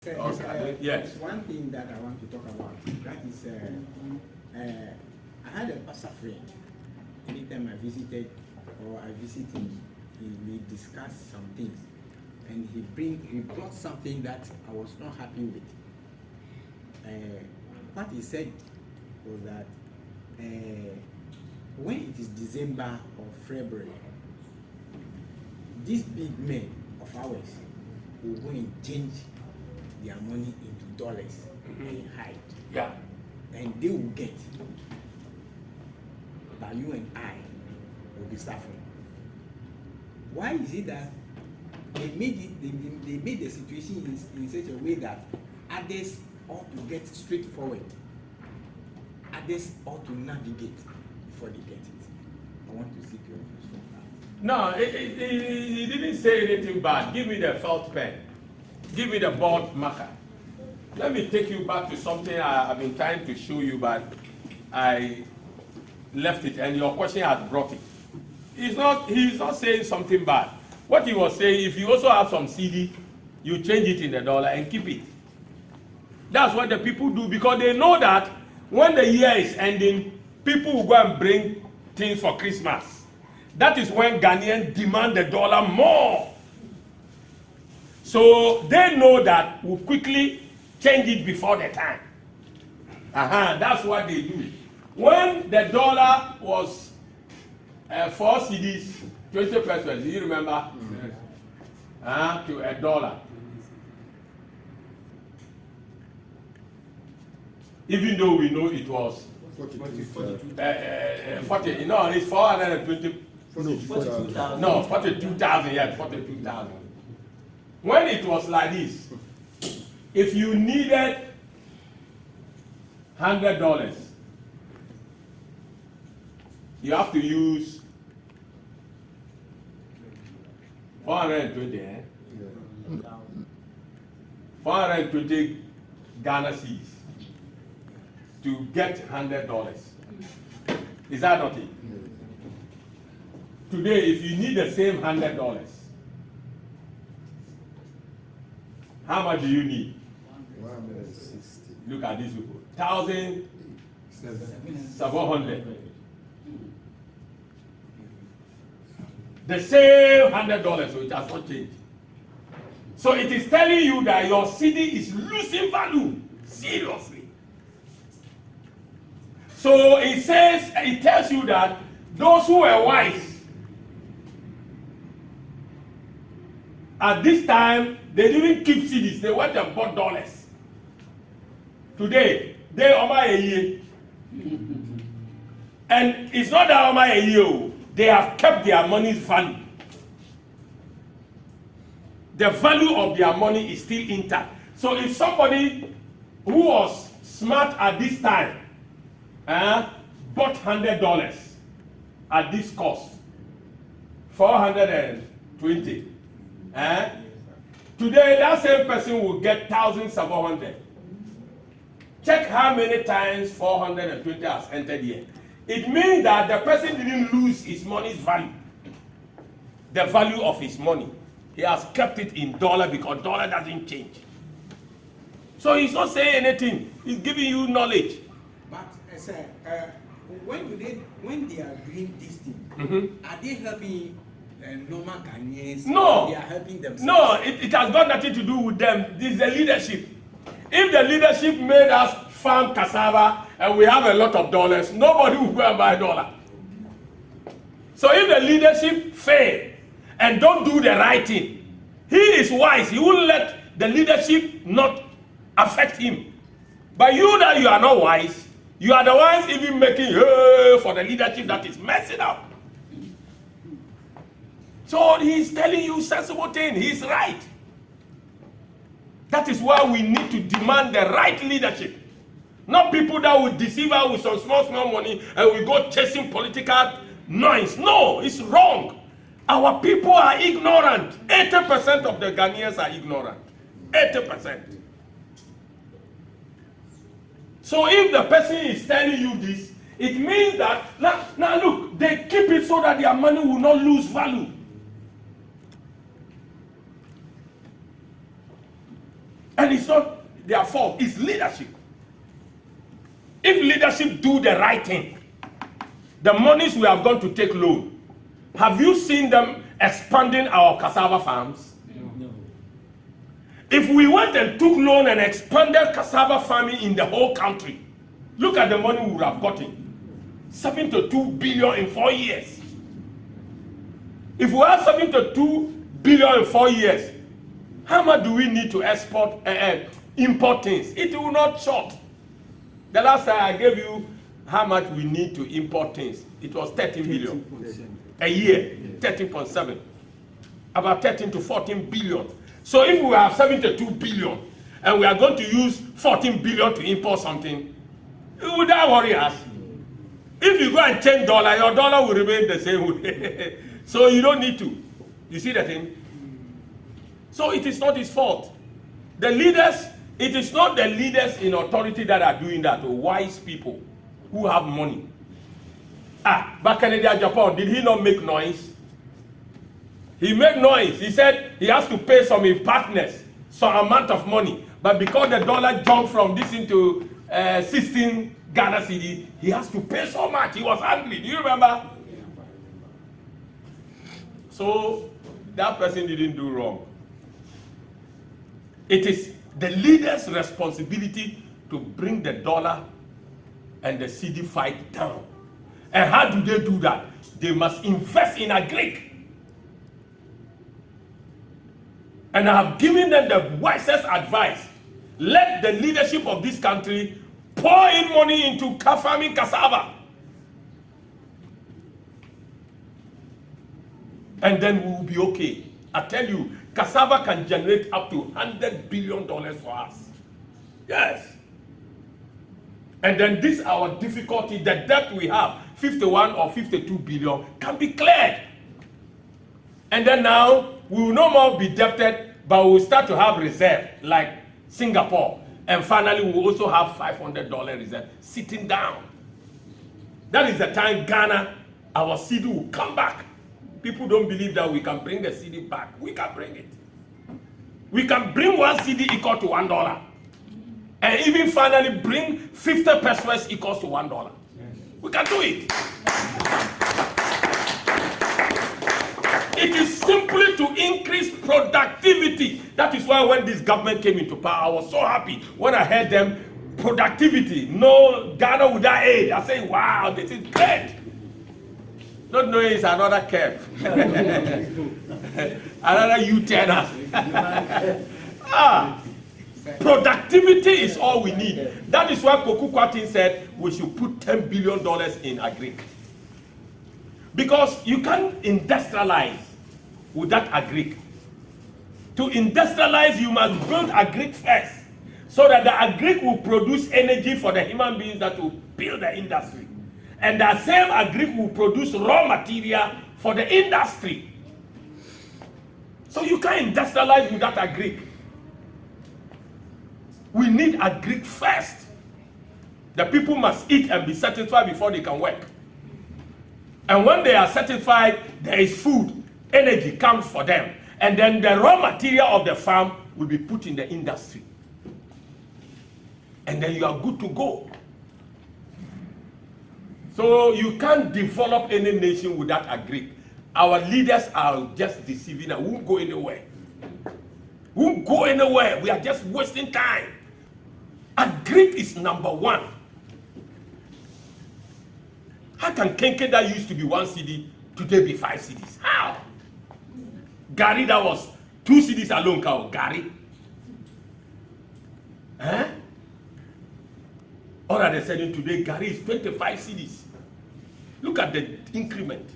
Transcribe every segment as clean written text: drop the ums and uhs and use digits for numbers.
Yes. One thing that I want to talk about, that is, I had a pastor friend. Anytime I visited or I visit him, we discuss some things, and he brought something that I was not happy with. What he said was that when it is December or February, these big men of ours will go and change their money into dollars and hide. Yeah. And they will get. But you and I will be suffering. Why is it that they made the situation in such a way that others ought to get straightforward? Others ought to navigate before they get it. I want to seek your views from that. No, he didn't say anything bad. Give me the felt pen. Give me the board marker. Let me take you back to something I've been trying to show you, but I left it, and your question has brought it. He's not saying something bad. What he was saying, if you also have some CD, you change it in the dollar and keep it. That's what the people do, because they know that when the year is ending, people will go and bring things for Christmas. That is when Ghanaians demand the dollar more. So they know that we'll quickly change it before the time. That's what they do. When the dollar was 4 cedis, 20 pesos, do you remember? Yes. To a dollar. Even though we know it was 40, no, it's 420. 42,000. No, 42,000, yeah, 42,000. When it was like this, if you needed $100, you have to use 420, 420 Ghana cedis to get $100. Is that not it? Today, if you need the same $100, how much do you need? 160. Look at these people. 1,700. The same $100, so it has not changed. So it is telling you that your cedi is losing value. Seriously. So it tells you that those who were wise at this time, they didn't keep cedis, they went and bought dollars. Today, they are a year. And it's not that a year, they have kept their money's value. The value of their money is still intact. So if somebody who was smart at this time bought $100 at this cost, 420, today that same person will get 1,700. Check how many times 420 has entered here. It means that the person didn't lose his money's value. The value of his money. He has kept it in dollar because dollar doesn't change. So he's not saying anything. He's giving you knowledge. But sir, when they are doing this thing, are they helping normal Ghanaians? No. They are helping themselves. No, it has got nothing to do with them. This is the leadership. If the leadership made us farm cassava and we have a lot of dollars, nobody will go and buy $1. So if the leadership fail and don't do the right thing, he is wise. He won't let the leadership not affect him. But you that you are not wise, you are the ones even making for the leadership that is messing up. So he's telling you sensible thing. He's right. That is why we need to demand the right leadership. Not people that will deceive us with some small money and we go chasing political noise. No, it's wrong. Our people are ignorant. 80% of the Ghanaians are ignorant. 80%. So if the person is telling you this, it means that, now look, they keep it so that their money will not lose value. And And it's not their fault, it's leadership. If leadership do the right thing, the monies we have gone to take loan, have you seen them expanding our cassava farms? No. If we went and took loan and expanded cassava farming in the whole country, look at the money we would have gotten. 7 to 2 billion in 4 years. If we have 7 to 2 billion in 4 years, how much do we need to import things? It will not short. The last time I gave you how much we need to import things, it was 13 billion. 13%. A year, 13.7. About 13 to 14 billion. So if we have 72 billion and we are going to use 14 billion to import something, would that worry us? If you go and change dollar, your dollar will remain the same way. So you don't need to. You see the thing? So it is not his fault. The leaders, it is not the leaders in authority that are doing that, or wise people who have money. But Canada, Japan, did he not make noise? He made noise. He said he has to pay some partners some amount of money. But because the dollar jumped from this into 16 Ghana cedi, he has to pay so much. He was angry. Do you remember? So that person didn't do wrong. It is the leader's responsibility to bring the dollar and the cedi fight down. And how do they do that? They must invest in agric. And I have given them the wisest advice. Let the leadership of this country pour in money into farming cassava. And then we will be okay. I tell you, cassava can generate up to $100 billion for us. Yes. And then this our difficulty, the debt we have, 51 or 52 billion, can be cleared. And then now, we will no more be debted, but we will start to have reserve, like Singapore. And finally, we will also have $500 reserve sitting down. That is the time Ghana, our cedi will come back. People don't believe that we can bring the cedi back. We can bring it. We can bring 1 cedi equal to $1. And even finally bring 50 pesos equals to $1. We can do it. It is simply to increase productivity. That is why when this government came into power, I was so happy when I heard them, productivity, no Ghana without aid. I say, wow, this is great. Not knowing it's another curve. Another U-turner. Productivity is all we need. That is why Koku Kwatin said we should put $10 billion in agric. Because you can't industrialize without agric. To industrialize, you must build agric first, so that the agric will produce energy for the human beings that will build the industry. And the same agric will produce raw material for the industry. So you can't industrialize without agric. We need agric first. The people must eat and be satisfied before they can work. And when they are satisfied, there is food, energy comes for them. And then the raw material of the farm will be put in the industry. And then you are good to go. So you can't develop any nation without agric. Our leaders are just deceiving us. We won't go anywhere. We won't go anywhere. We are just wasting time. Agric is number one. How can kenke that used to be 1 cedi today be 5 cedis? How? Gari that was 2 cedis alone, Gari. Huh? All that they're selling today, Gari is 25 cedis. Look at the increment.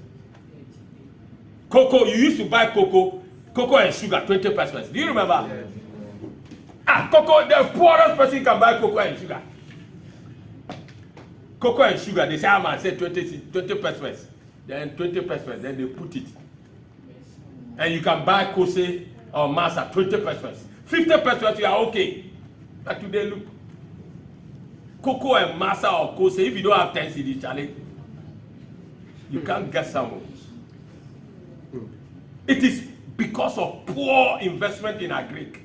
Cocoa, you used to buy cocoa and sugar, 20 pesos. Do you remember? Cocoa, the poorest person can buy cocoa and sugar. Cocoa and sugar, they say, man, say 20 pesos. Then 20 pesos, then they put it. And you can buy Kose or Masa, 20 pesos. 50 pesos, you are okay. But today, look. Cocoa and Masa or Kose, if you don't have 10 cedis, Charlie, you can't get some. It is because of poor investment in agric.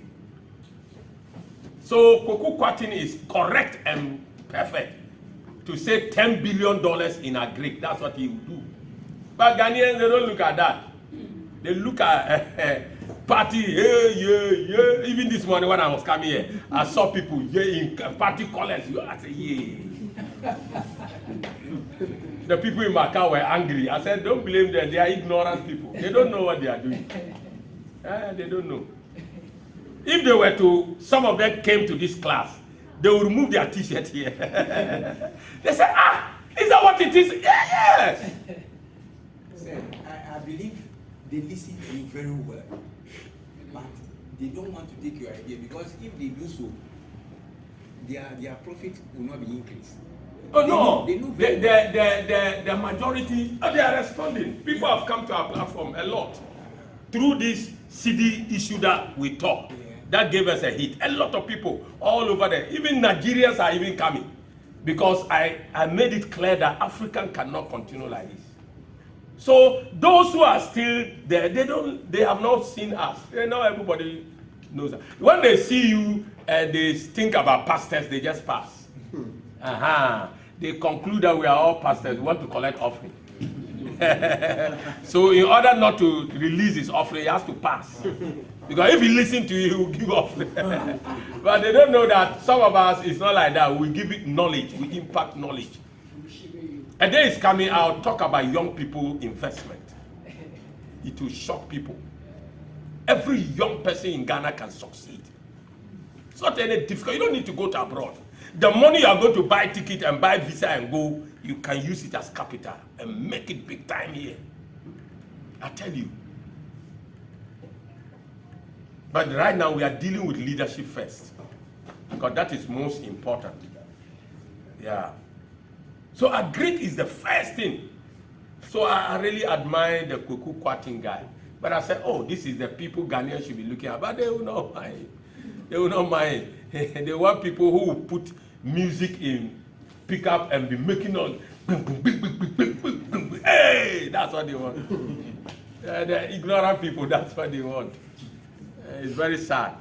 So Kwaku Kwarteng is correct and perfect to say $10 billion in agric. That's what he will do. But Ghanaians, they don't look at that. They look at party, yeah. Even this morning when I was coming here, I saw people in party colors. I said, yeah. The people in Macau were angry. I said, don't blame them. They are ignorant people. They don't know what they are doing. They don't know. If they were to, some of them came to this class, they will remove their t-shirt here. They say, is that what it is? Yes. Sir, I believe they listen to you very well, but they don't want to take your idea, because if they do so, their profit will not be increased. Oh no, they know the majority, they are responding. People have come to our platform a lot through this CD issue that we talk. That gave us a hit. A lot of people all over there, even Nigerians are even coming, because I made it clear that African cannot continue like this. So those who are still there, they have not seen us. Now everybody knows that. When they see you and they think about pastors, they just pass. They conclude that we are all pastors. We want to collect offering. So in order not to release his offering, he has to pass. Because if he listens to you, he will give offering. But they don't know that some of us, it's not like that. We give it knowledge. We impact knowledge. A day is coming, I'll talk about young people investment. It will shock people. Every young person in Ghana can succeed. It's not any difficult. You don't need to go to abroad. The money you are going to buy ticket and buy visa and go, you can use it as capital and make it big time here. I tell you. But right now we are dealing with leadership first, because that is most important. Yeah. So agric is the first thing. So I really admire the Kwaku Kwarteng guy. But I said, oh, this is the people Ghanaians should be looking at. But they will not mind. They will not mind. They want people who will put music in pickup and be making on. Hey, that's what they want. The ignorant people, that's what they want. It's very sad.